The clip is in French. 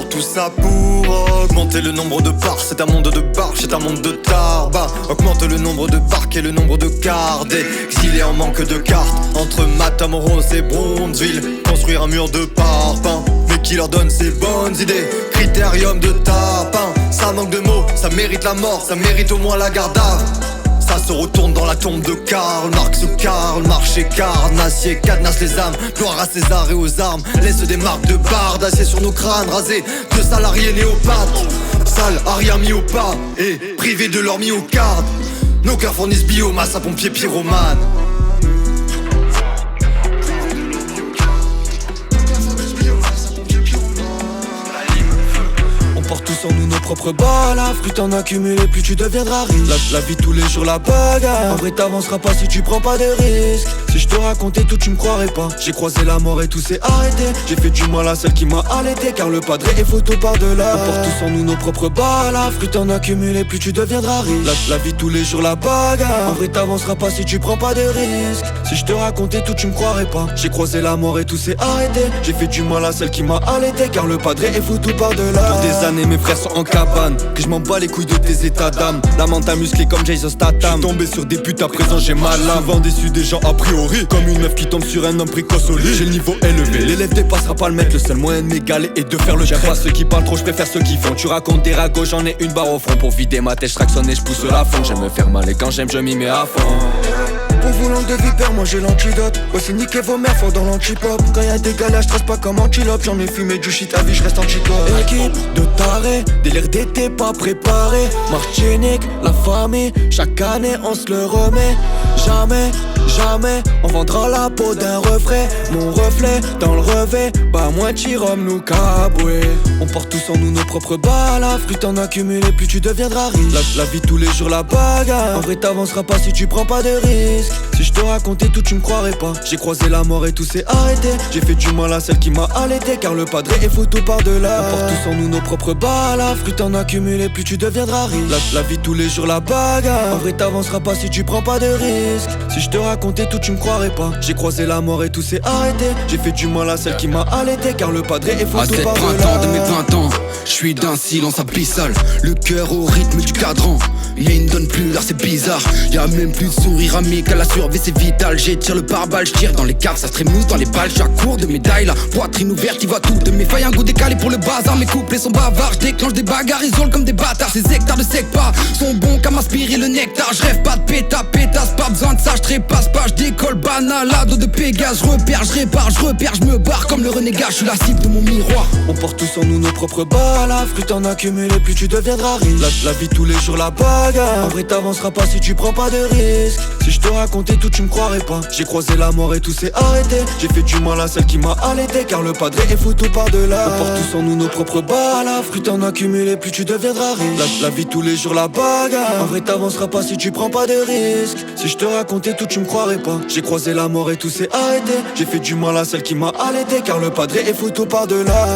Tout ça pour augmenter le nombre de bars. C'est un monde de bars, c'est un monde de tarba. Augmente le nombre de barques et le nombre de cartes. Exilés en manque de cartes entre Matamoros et Bronzeville. Construire un mur de parpaing. Mais qui leur donne ces bonnes idées? Critérium de tapin. Ça manque de mots, ça mérite la mort. Ça mérite au moins la garde à vue. Ça se retourne dans la tombe de Karl Marx ou Karl Marx et carnassier cadenasse les âmes. Gloire à César et aux armes. Laisse des marques de barres d'acier sur nos crânes rasés de salariés néopathes. Sales, ariens mis au pas et privés de leur myocarde. Nos cœurs fournissent biomasse à pompiers pyromanes. Porte tous en nous nos propres balles. Plus t'en accumules, plus tu deviendras riche. La vie tous les jours la bagarre. En vrai t'avanceras pas si tu prends pas de risques. Si je te racontais tout tu me croirais pas. J'ai croisé la mort et tout s'est arrêté. J'ai fait du mal à celle qui m'a allaité. Car le padré est photo par-delà. On porte tous en nous nos propres balles. Plus t'en accumules, plus tu deviendras riche. La vie tous les jours la bagarre. En vrai t'avanceras pas si tu prends pas de risques. Si je te racontais tout tu me croirais pas. J'ai croisé la mort et tout s'est arrêté. J'ai fait du mal à celle qui m'a allaité. Car le padré est photo par-delà. Pour des années mes frères sont en cabane. Que je m'en bats les couilles de tes états d'âme. La mental musclée comme Jason Statham. J'suis tombé sur des putes, à présent j'ai mal là. Souvent déçu des gens a priori. Comme une meuf qui tombe sur un homme précoce au lit. J'ai le niveau élevé, l'élève dépassera pas le maître. Le seul moyen de m'égaler est de faire le trait. J'aime pas ceux qui parlent trop, je préfère ceux qui font. Tu racontes des ragots, j'en ai une barre au front. Pour vider ma tête, j'tractionne et j'pousse la fond. J'aime me faire mal et quand j'aime je m'y mets à fond. Pour vous langue de vipère, moi j'ai l'antidote. Aussi niquer vos mères fort dans l'antipop. Quand y'a des galères, j'stresse pas comme antilope. J'en ai fumé du shit à vie, j'reste antidote. Équipe de tarés, délire d'été pas préparé. Martinique, la famille, chaque année on se le remet. Jamais, jamais, on vendra la peau d'un refrain. Mon reflet dans le revêt, bah moins Chirom nous caboué. On porte tous en nous nos propres balles. Plus t'en accumules, plus tu deviendras riche. La vie tous les jours la bagarre. En vrai t'avanceras pas si tu prends pas de risques. Si je te racontais tout tu me croirais pas. J'ai croisé la mort et tout s'est arrêté. J'ai fait du mal à celle qui m'a allaité. Car le padré est photo par-delà. On porte tous en nous nos propres balles. Plus t'en accumules, plus tu deviendras riche. La vie tous les jours la bagarre. En vrai t'avanceras pas si tu prends pas de risques. Si je te racontais tout tu me croirais pas. J'ai croisé la mort et tout s'est arrêté. J'ai fait du mal à celle qui m'a allaité. Car le padré est photo par-delà. À cette printemps de mes 20 ans, je suis d'un silence abyssal. Le cœur au rythme du cadran. Mais il ne donne plus l'air, c'est bizarre. Y'a même plus de sourire amical, la survie c'est vital. J'étire le pare-balles, j'tire dans les caves, ça se trémousse dans les balles. J'suis à court de médailles, la poitrine ouverte, il voit tout de mes failles. Un goût décalé pour le bazar, mes couplets sont bavards. J'déclenche des bagarres, isolent comme des bâtards. Ces hectares de sec pas sont bons qu'à m'aspirer le nectar. J'rêve pas de pétasse, pas besoin de ça, j'trépasse pas. J'décolle banal, ado de Pégase. J'repère, j'répare, j'repère, j'me barre comme le renégat. J'suis la cible de mon miroir. On porte tous en nous nos propres balles. Plus t'en accumules, plus tu deviendras riche. La vie tous les jours la bagarre. En vrai t'avanceras pas si tu prends pas de risques. Si je te racontais tout tu me croirais pas. J'ai croisé la mort et tout s'est arrêté. J'ai fait du mal à celle qui m'a allaité. Car le padré est photo par-delà. On porte tous en nous nos propres balles. Plus t'en accumules, plus tu deviendras riche. La vie tous les jours la bagarre. En vrai t'avanceras pas si tu prends pas de risques. Si je te racontais tout tu me croirais pas. J'ai croisé la mort et tout s'est arrêté. J'ai fait du mal à celle qui m'a allaité. Car le padré est photo par-delà.